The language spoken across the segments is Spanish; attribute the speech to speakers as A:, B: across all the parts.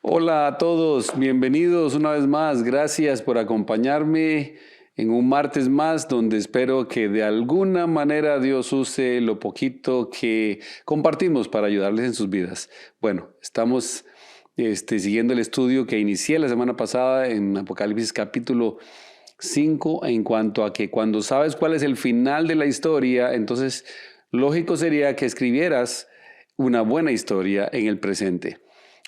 A: Hola a todos, bienvenidos una vez más. Gracias por acompañarme en un martes más donde espero que de alguna manera Dios use lo poquito que compartimos para ayudarles en sus vidas. Bueno, estamos siguiendo el estudio que inicié la semana pasada en Apocalipsis capítulo 5 en cuanto a que cuando sabes cuál es el final de la historia, entonces lógico sería que escribieras una buena historia en el presente.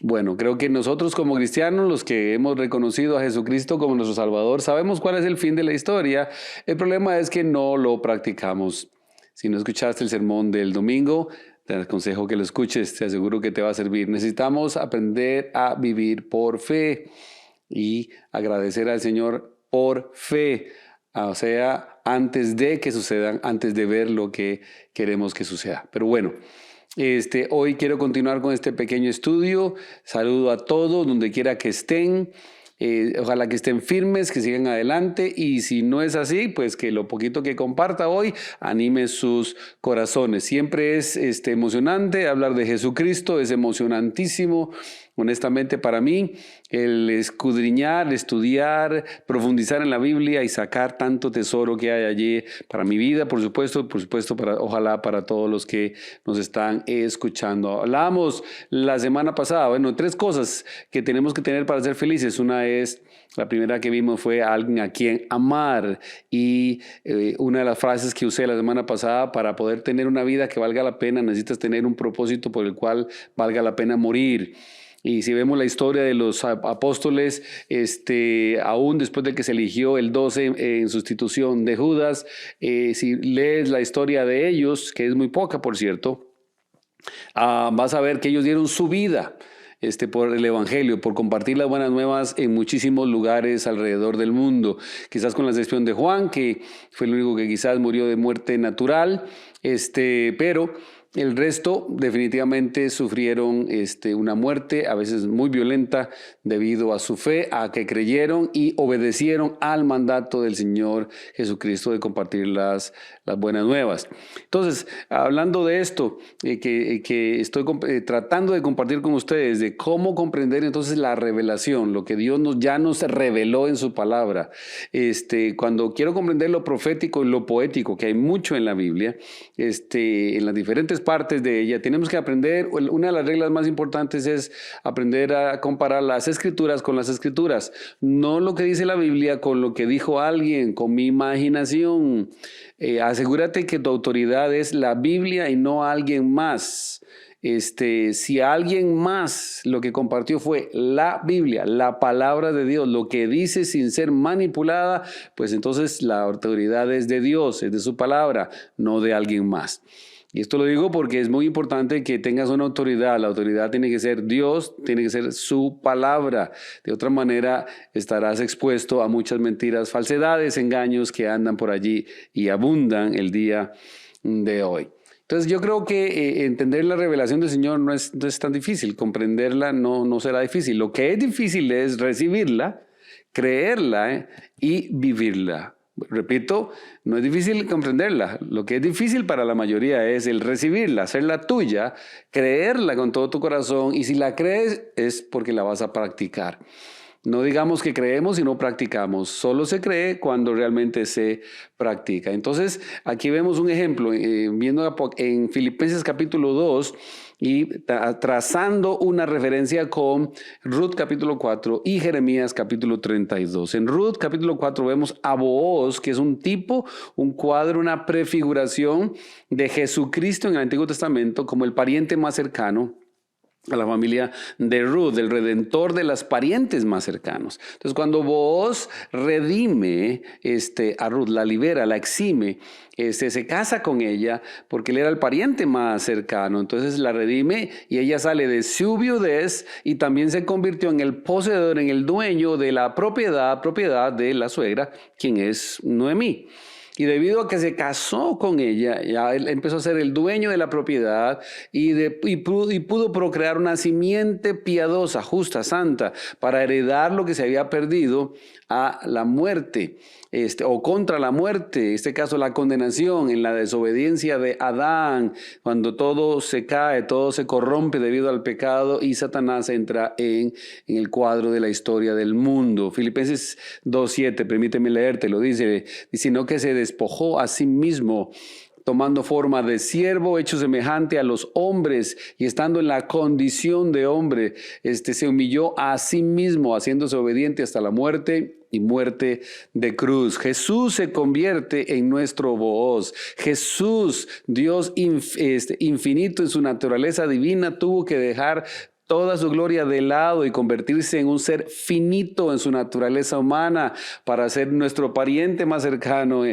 A: Bueno, creo que nosotros como cristianos, los que hemos reconocido a Jesucristo como nuestro Salvador, sabemos cuál es el fin de la historia. El problema es que no lo practicamos. Si no escuchaste el sermón del domingo, te aconsejo que lo escuches, te aseguro que te va a servir. Necesitamos aprender a vivir por fe y agradecer al Señor por fe, o sea, antes de que sucedan, antes de ver lo que queremos que suceda. Pero bueno. Hoy quiero continuar con este pequeño estudio. Saludo a todos, donde quiera que estén. Ojalá que estén firmes, que sigan adelante y si no es así, pues que lo poquito que comparta hoy anime sus corazones. Siempre es emocionante hablar de Jesucristo, es emocionantísimo. Honestamente para mí, el escudriñar, estudiar, profundizar en la Biblia y sacar tanto tesoro que hay allí para mi vida, por supuesto, ojalá para todos los que nos están escuchando. Hablamos la semana pasada, bueno, 3 cosas que tenemos que tener para ser felices. La primera que vimos fue a alguien a quien amar y una de las frases que usé la semana pasada, para poder tener una vida que valga la pena, necesitas tener un propósito por el cual valga la pena morir. Y si vemos la historia de los apóstoles, aún después de que se eligió el 12 en sustitución de Judas, si lees la historia de ellos, que es muy poca, por cierto, vas a ver que ellos dieron su vida por el Evangelio, por compartir las buenas nuevas en muchísimos lugares alrededor del mundo. Quizás con la excepción de Juan, que fue el único que quizás murió de muerte natural, pero el resto definitivamente sufrieron una muerte, a veces muy violenta, debido a su fe, a que creyeron y obedecieron al mandato del Señor Jesucristo de compartir las buenas nuevas. Entonces, hablando de esto, que estoy tratando de compartir con ustedes, de cómo comprender entonces la revelación, lo que Dios ya nos reveló en su palabra. Cuando quiero comprender lo profético y lo poético, que hay mucho en la Biblia, en las diferentes partes de ella, tenemos que aprender. Una de las reglas más importantes es aprender a comparar las escrituras con las escrituras, no lo que dice la Biblia con lo que dijo alguien, con mi imaginación. Asegúrate que tu autoridad es la Biblia y no alguien más. Si alguien más lo que compartió fue la Biblia, la palabra de Dios, lo que dice sin ser manipulada, pues entonces la autoridad es de Dios, es de su palabra, no de alguien más. Y esto lo digo porque es muy importante que tengas una autoridad. La autoridad tiene que ser Dios, tiene que ser su palabra. De otra manera estarás expuesto a muchas mentiras, falsedades, engaños que andan por allí y abundan el día de hoy. Entonces yo creo que entender la revelación del Señor no es tan difícil, comprenderla no será difícil. Lo que es difícil es recibirla, creerla y vivirla. Repito, no es difícil comprenderla. Lo que es difícil para la mayoría es el recibirla, hacerla tuya, creerla con todo tu corazón, y si la crees es porque la vas a practicar. No digamos que creemos y no practicamos, solo se cree cuando realmente se practica. Entonces, aquí vemos un ejemplo, viendo en Filipenses capítulo 2 y trazando una referencia con Ruth capítulo 4 y Jeremías capítulo 32. En Ruth capítulo 4 vemos a Booz, que es un tipo, un cuadro, una prefiguración de Jesucristo en el Antiguo Testamento como el pariente más cercano a la familia de Ruth, el redentor de las parientes más cercanos. Entonces, cuando Booz redime a Ruth, la libera, la exime, se casa con ella porque él era el pariente más cercano. Entonces la redime y ella sale de su viudez y también se convirtió en el poseedor, en el dueño de la propiedad de la suegra, quien es Noemí. Y debido a que se casó con ella, ya él empezó a ser el dueño de la propiedad y pudo procrear una simiente piadosa, justa, santa, para heredar lo que se había perdido a la muerte. o contra la muerte, en este caso la condenación, en la desobediencia de Adán, cuando todo se cae, todo se corrompe debido al pecado y Satanás entra en el cuadro de la historia del mundo. Filipenses 2:7, permíteme leértelo, dice, sino que se despojó a sí mismo, tomando forma de siervo, hecho semejante a los hombres, y estando en la condición de hombre, se humilló a sí mismo, haciéndose obediente hasta la muerte y muerte de cruz. Jesús se convierte en nuestro Booz. Jesús, Dios infinito en su naturaleza divina, tuvo que dejar toda su gloria de lado y convertirse en un ser finito en su naturaleza humana para ser nuestro pariente más cercano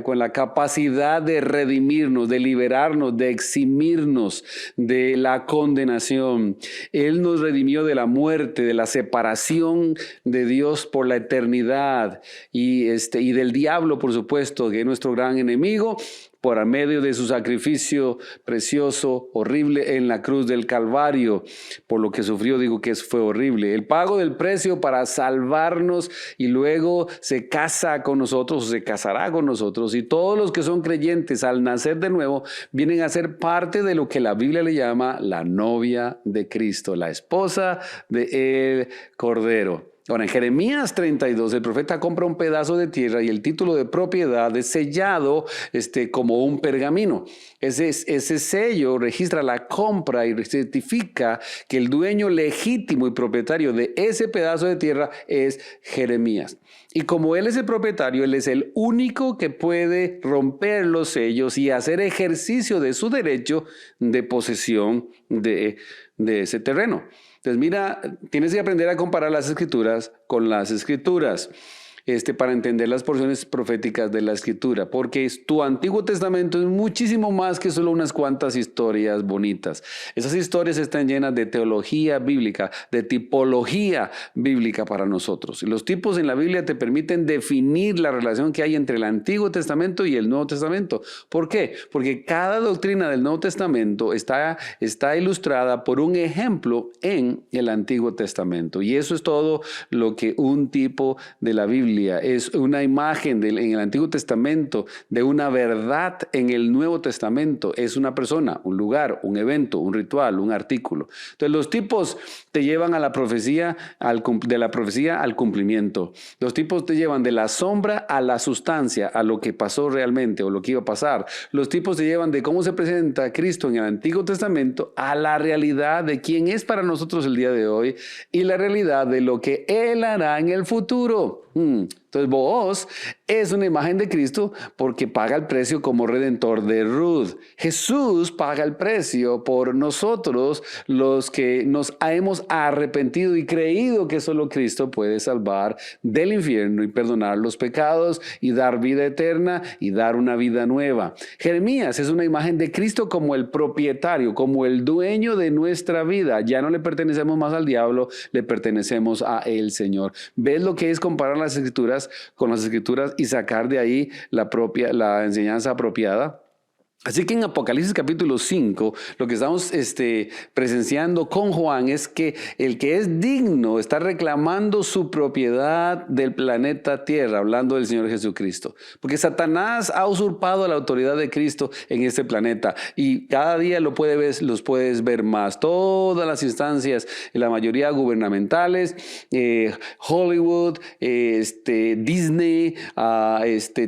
A: con la capacidad de redimirnos, de liberarnos, de eximirnos de la condenación. Él nos redimió de la muerte, de la separación de Dios por la eternidad y del diablo, por supuesto, que es nuestro gran enemigo, por medio de su sacrificio precioso, horrible en la cruz del Calvario. Por lo que sufrió, digo que fue horrible. El pago del precio para salvarnos, y luego se casa con nosotros, se casará con nosotros. Y todos los que son creyentes al nacer de nuevo vienen a ser parte de lo que la Biblia le llama la novia de Cristo, la esposa del Cordero. Ahora, en Jeremías 32, el profeta compra un pedazo de tierra y el título de propiedad es sellado como un pergamino. Ese sello registra la compra y certifica que el dueño legítimo y propietario de ese pedazo de tierra es Jeremías. Y como él es el propietario, él es el único que puede romper los sellos y hacer ejercicio de su derecho de posesión de ese terreno. Entonces mira, tienes que aprender a comparar las escrituras con las escrituras para entender las porciones proféticas de la escritura, porque tu Antiguo Testamento es muchísimo más que solo unas cuantas historias bonitas. Esas historias están llenas de teología bíblica, de tipología bíblica para nosotros. Y los tipos en la Biblia te permiten definir la relación que hay entre el Antiguo Testamento y el Nuevo Testamento. ¿Por qué? Porque cada doctrina del Nuevo Testamento está ilustrada por un ejemplo en el Antiguo Testamento. Y eso es todo lo que un tipo de la Biblia es, una imagen en el Antiguo Testamento de una verdad en el Nuevo Testamento. Es una persona, un lugar, un evento, un ritual, un artículo. Entonces los tipos te llevan a la profecía, de la profecía al cumplimiento. Los tipos te llevan de la sombra a la sustancia, a lo que pasó realmente o lo que iba a pasar. Los tipos te llevan de cómo se presenta Cristo en el Antiguo Testamento a la realidad de quién es para nosotros el día de hoy y la realidad de lo que Él hará en el futuro. Entonces Booz es una imagen de Cristo porque paga el precio como redentor de Ruth. Jesús paga el precio por nosotros, los que nos hemos arrepentido y creído que solo Cristo puede salvar del infierno y perdonar los pecados y dar vida eterna y dar una vida nueva. Jeremías es una imagen de Cristo como el propietario, como el dueño de nuestra vida. Ya no le pertenecemos más al diablo, le pertenecemos a el Señor. ¿Ves lo que es comparar las escrituras con las escrituras y sacar de ahí la enseñanza apropiada? Así que en Apocalipsis capítulo 5, lo que estamos presenciando con Juan es que el que es digno está reclamando su propiedad del planeta Tierra, hablando del Señor Jesucristo. Porque Satanás ha usurpado la autoridad de Cristo en este planeta y cada día los puedes ver más. Todas las instancias, la mayoría gubernamentales, Hollywood, Disney,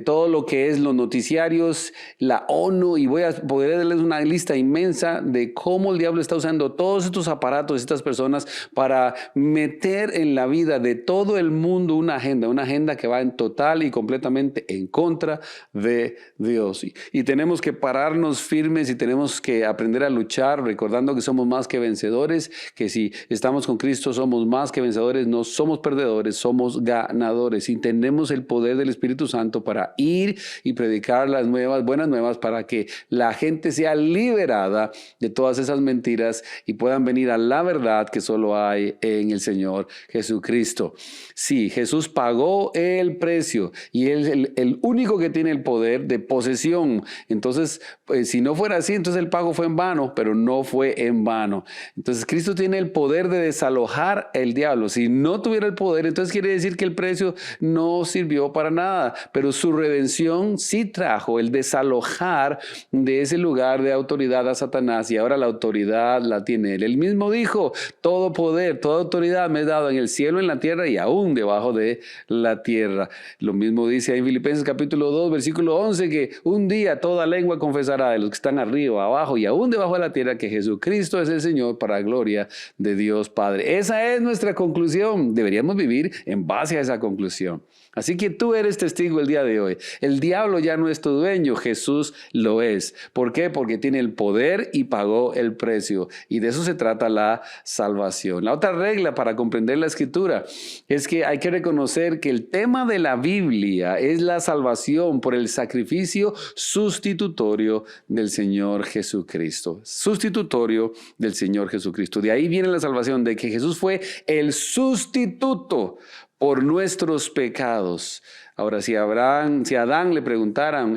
A: todo lo que es los noticiarios, la ONU, y voy a poder darles una lista inmensa de cómo el diablo está usando todos estos aparatos, estas personas, para meter en la vida de todo el mundo una agenda que va en total y completamente en contra de Dios. Y tenemos que pararnos firmes y tenemos que aprender a luchar, recordando que somos más que vencedores, que si estamos con Cristo somos más que vencedores, no somos perdedores, somos ganadores. Y tenemos el poder del Espíritu Santo para ir y predicar las buenas nuevas para que la gente sea liberada de todas esas mentiras y puedan venir a la verdad que solo hay en el Señor Jesucristo. Sí, Jesús pagó el precio y Él es el único que tiene el poder de posesión. Entonces, pues, si no fuera así, entonces el pago fue en vano, pero no fue en vano. Entonces, Cristo tiene el poder de desalojar el diablo. Si no tuviera el poder, entonces quiere decir que el precio no sirvió para nada, pero su redención sí trajo el desalojar de ese lugar de autoridad a Satanás, y ahora la autoridad la tiene Él. Él mismo dijo: todo poder, toda autoridad me es dado en el cielo, en la tierra y aún debajo de la tierra. Lo mismo dice ahí en Filipenses capítulo 2, versículo 11, que un día toda lengua confesará, de los que están arriba, abajo y aún debajo de la tierra, que Jesucristo es el Señor, para gloria de Dios Padre. Esa es nuestra conclusión. Deberíamos vivir en base a esa conclusión. Así que tú eres testigo el día de hoy. El diablo ya no es tu dueño, Jesús lo es. ¿Por qué? Porque tiene el poder y pagó el precio. Y de eso se trata la salvación. La otra regla para comprender la Escritura es que hay que reconocer que el tema de la Biblia es la salvación por el sacrificio sustitutorio del Señor Jesucristo. Sustitutorio del Señor Jesucristo. De ahí viene la salvación, de que Jesús fue el sustituto por nuestros pecados. Ahora, si a Adán le preguntaran,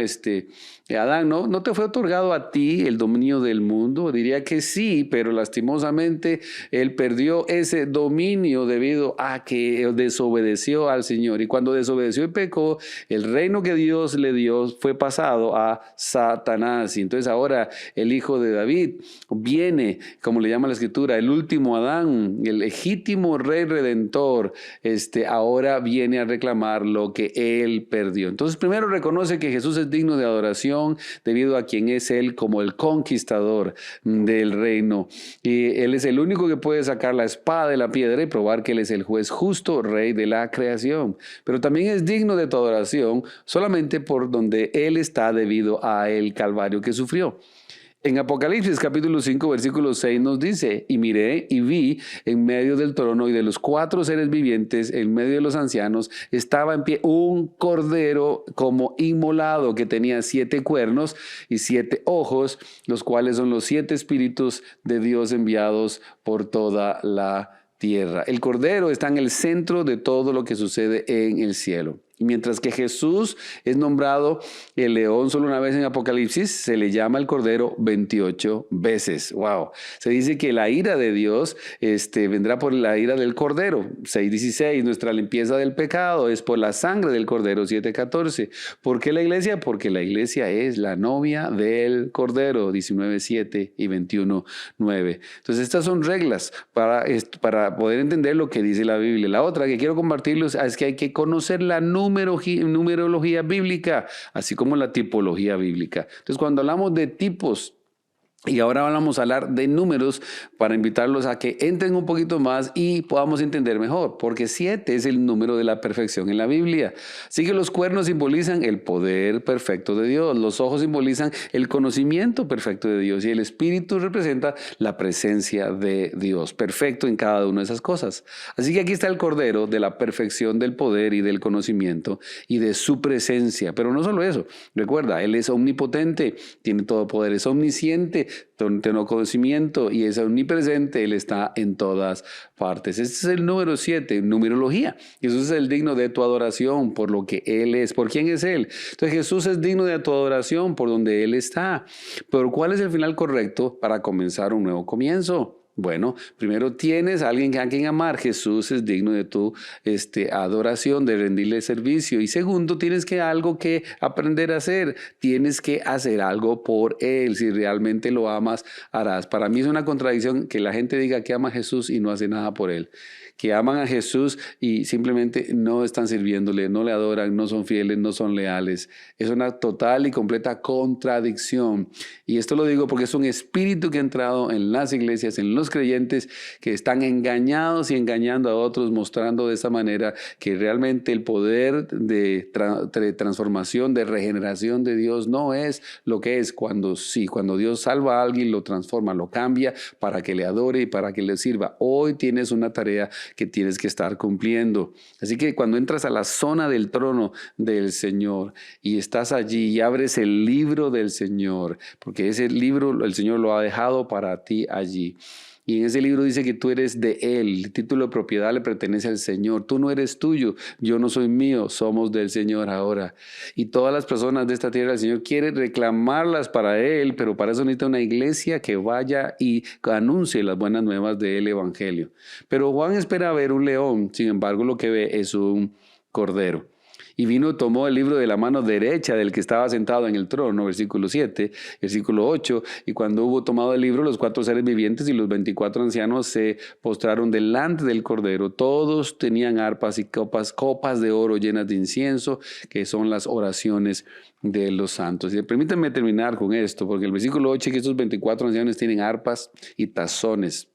A: Adán, ¿no te fue otorgado a ti el dominio del mundo? Diría que sí, pero lastimosamente él perdió ese dominio debido a que desobedeció al Señor. Y cuando desobedeció y pecó, el reino que Dios le dio fue pasado a Satanás. Y entonces ahora el hijo de David viene, como le llama la Escritura, el último Adán, el legítimo rey redentor, ahora viene a reclamar lo que él perdió. Entonces, primero reconoce que Jesús es digno de adoración debido a quien es Él como el conquistador del reino. Y Él es el único que puede sacar la espada de la piedra y probar que Él es el juez justo, rey de la creación. Pero también es digno de tu adoración solamente por donde Él está debido a el calvario que sufrió. En Apocalipsis capítulo 5 versículo 6 nos dice: y miré y vi en medio del trono y de los 4 seres vivientes, en medio de los ancianos, estaba en pie un cordero como inmolado, que tenía 7 cuernos y 7 ojos, los cuales son los 7 espíritus de Dios enviados por toda la tierra. El cordero está en el centro de todo lo que sucede en el cielo. Y mientras que Jesús es nombrado el león solo una vez en Apocalipsis, se le llama el cordero 28 veces. ¡Wow! Se dice que la ira de Dios vendrá por la ira del cordero. 6:16, nuestra limpieza del pecado es por la sangre del cordero. 7:14. ¿Por qué la iglesia? Porque la iglesia es la novia del cordero. 19:7 y 21:9. Entonces estas son reglas para poder entender lo que dice la Biblia. La otra que quiero compartirles es que hay que conocer la numerología bíblica, así como la tipología bíblica. Entonces, cuando hablamos de tipos, y ahora vamos a hablar de números para invitarlos a que entren un poquito más y podamos entender mejor, porque 7 es el número de la perfección en la Biblia. Así que los cuernos simbolizan el poder perfecto de Dios, los ojos simbolizan el conocimiento perfecto de Dios y el espíritu representa la presencia de Dios, perfecto en cada una de esas cosas. Así que aquí está el cordero de la perfección del poder y del conocimiento y de su presencia. Pero no solo eso, recuerda, Él es omnipotente, tiene todo poder, es omnisciente, tiene conocimiento y es omnipresente. Él está en todas partes. Este es el número 7, numerología. Jesús es el digno de tu adoración por lo que Él es. ¿Por quién es Él? Entonces Jesús es digno de tu adoración por donde Él está. Pero ¿cuál es el final correcto para comenzar un nuevo comienzo? Bueno, primero tienes a alguien a quien amar. Jesús es digno de tu adoración, de rendirle servicio. Y segundo, tienes algo que aprender a hacer. Tienes que hacer algo por Él. Si realmente lo amas, harás. Para mí es una contradicción que la gente diga que ama a Jesús y no hace nada por Él. Que aman a Jesús y simplemente no están sirviéndole, no le adoran, no son fieles, no son leales. Es una total y completa contradicción. Y esto lo digo porque es un espíritu que ha entrado en las iglesias, en los algunos creyentes que están engañados y engañando a otros, mostrando de esa manera que realmente el poder de transformación, de regeneración de Dios no es lo que es cuando Dios salva a alguien, lo transforma, lo cambia para que le adore y para que le sirva. Hoy tienes una tarea que tienes que estar cumpliendo. Así que cuando entras a la zona del trono del Señor y estás allí y abres el libro del Señor, porque ese libro el Señor lo ha dejado para ti allí. Y en ese libro dice que tú eres de Él, el título de propiedad le pertenece al Señor, tú no eres tuyo, yo no soy mío, somos del Señor ahora. Y todas las personas de esta tierra, el Señor quiere reclamarlas para Él, pero para eso necesita una iglesia que vaya y anuncie las buenas nuevas del Evangelio. Pero Juan espera ver un león, sin embargo lo que ve es un cordero. Y vino, tomó el libro de la mano derecha del que estaba sentado en el trono, versículo 7, versículo 8, y cuando hubo tomado el libro, los 4 seres vivientes y los 24 ancianos se postraron delante del Cordero. Todos tenían arpas y copas de oro llenas de incienso, que son las oraciones de los santos. Y permítanme terminar con esto, porque el versículo 8 que estos 24 ancianos tienen arpas y tazones.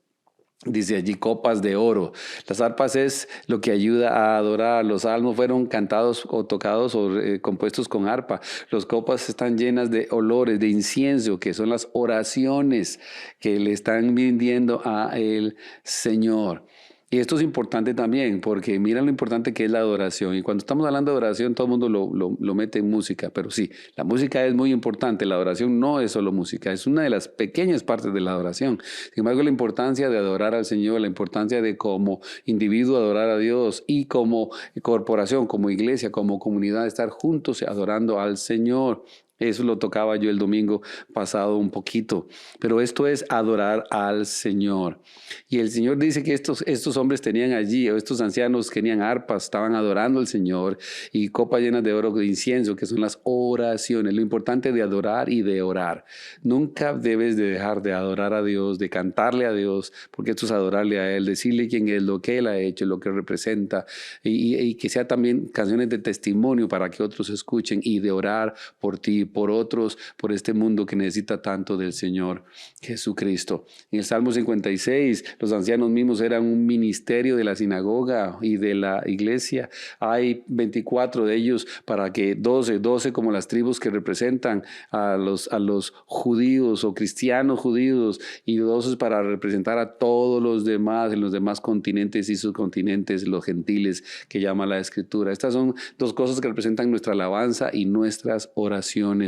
A: Dice allí copas de oro. Las arpas es lo que ayuda a adorar. Los salmos fueron cantados o tocados o compuestos con arpa. Las copas están llenas de olores, de incienso, que son las oraciones que le están rindiendo a el Señor. Y esto es importante también, porque mira lo importante que es la adoración. Y cuando estamos hablando de adoración, todo el mundo lo mete en música. Pero sí, la música es muy importante. La adoración no es solo música, es una de las pequeñas partes de la adoración. Sin embargo, la importancia de adorar al Señor, la importancia de como individuo adorar a Dios y como corporación, como iglesia, como comunidad, estar juntos adorando al Señor. Eso lo tocaba yo el domingo pasado un poquito. Pero esto es adorar al Señor. Y el Señor dice que estos hombres tenían allí, o estos ancianos tenían arpas, estaban adorando al Señor y copas llenas de oro de incienso, que son las oraciones. Lo importante de adorar y de orar. Nunca debes de dejar de adorar a Dios, de cantarle a Dios, porque esto es adorarle a Él, decirle quién es, lo que Él ha hecho, lo que representa, y que sea también canciones de testimonio para que otros escuchen, y de orar por ti, por otros, por este mundo que necesita tanto del Señor Jesucristo. En el Salmo 56, los ancianos mismos eran un ministerio de la sinagoga y de la iglesia. Hay 24 de ellos para que 12 como las tribus que representan a los judíos o cristianos judíos, y 12 para representar a todos los demás, en los demás continentes y subcontinentes, los gentiles que llama la Escritura. Estas son 2 cosas que representan nuestra alabanza y nuestras oraciones.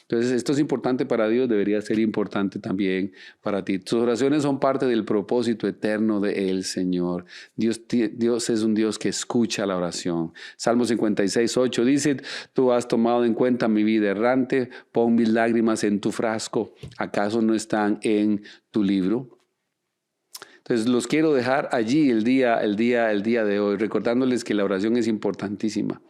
A: Entonces, esto es importante para Dios, debería ser importante también para ti. Tus oraciones son parte del propósito eterno del Señor. Dios es un Dios que escucha la oración. Salmo 56, 8 dice, tú has tomado en cuenta mi vida errante, pon mis lágrimas en tu frasco. ¿Acaso no están en tu libro? Entonces los quiero dejar allí el día de hoy, recordándoles que la oración es importantísima.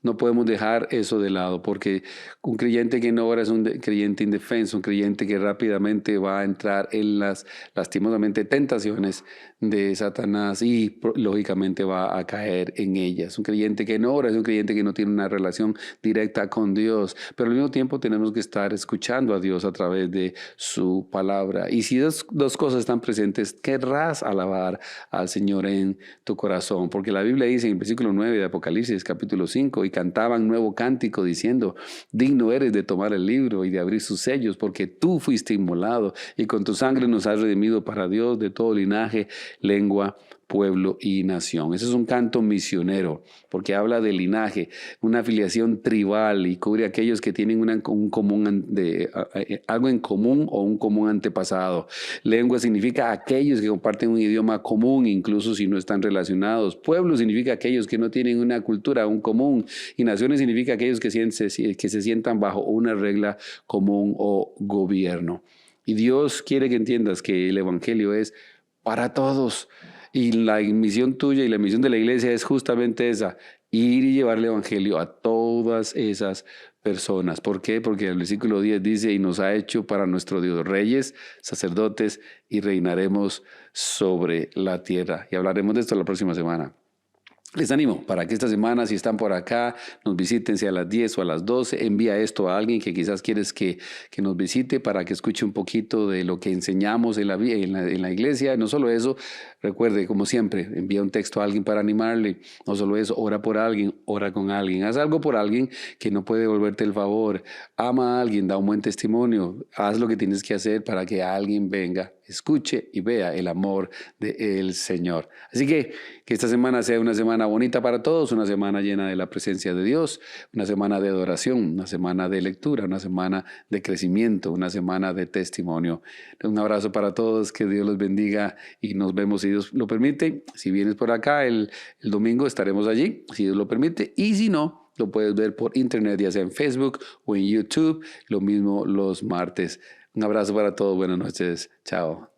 A: No podemos dejar eso de lado, porque un creyente que no ora es un creyente indefenso, un creyente que rápidamente va a entrar en las, lastimosamente, tentaciones de Satanás y lógicamente va a caer en ellas. Un creyente que no ora es un creyente que no tiene una relación directa con Dios, pero al mismo tiempo tenemos que estar escuchando a Dios a través de su palabra. Y si dos cosas están presentes, querrás alabar al Señor en tu corazón, porque la Biblia dice en el versículo 9 de Apocalipsis, capítulo 5, y cantaban nuevo cántico diciendo, digno eres de tomar el libro y de abrir sus sellos, porque tú fuiste inmolado y con tu sangre nos has redimido para Dios de todo linaje, lengua, pueblo y nación. Ese es un canto misionero, porque habla de linaje, una afiliación tribal, y cubre a aquellos que tienen algo en común o un común antepasado. Lengua significa aquellos que comparten un idioma común, incluso si no están relacionados. Pueblo significa aquellos que no tienen una cultura, un común. Y naciones significa aquellos que se sientan bajo una regla común o gobierno. Y Dios quiere que entiendas que el Evangelio es para todos. Y la misión tuya y la misión de la iglesia es justamente esa, ir y llevar el Evangelio a todas esas personas. ¿Por qué? Porque el versículo 10 dice, y nos ha hecho para nuestro Dios reyes, sacerdotes, y reinaremos sobre la tierra. Y hablaremos de esto la próxima semana. Les animo para que esta semana, si están por acá, nos visiten, sea a las 10 o a las 12. Envía esto a alguien que quizás quieres que nos visite para que escuche un poquito de lo que enseñamos en la iglesia. No solo eso, recuerde, como siempre, envía un texto a alguien para animarle. No solo eso, ora por alguien, ora con alguien. Haz algo por alguien que no puede devolverte el favor. Ama a alguien, da un buen testimonio. Haz lo que tienes que hacer para que alguien venga, escuche y vea el amor del Señor. Así que esta semana sea una semana bonita para todos, una semana llena de la presencia de Dios, una semana de adoración, una semana de lectura, una semana de crecimiento, una semana de testimonio. Un abrazo para todos, que Dios los bendiga y nos vemos si Dios lo permite. Si vienes por acá el domingo estaremos allí, si Dios lo permite, y si no, lo puedes ver por internet, ya sea en Facebook o en YouTube, lo mismo los martes. Un abrazo para todos, buenas noches, chao.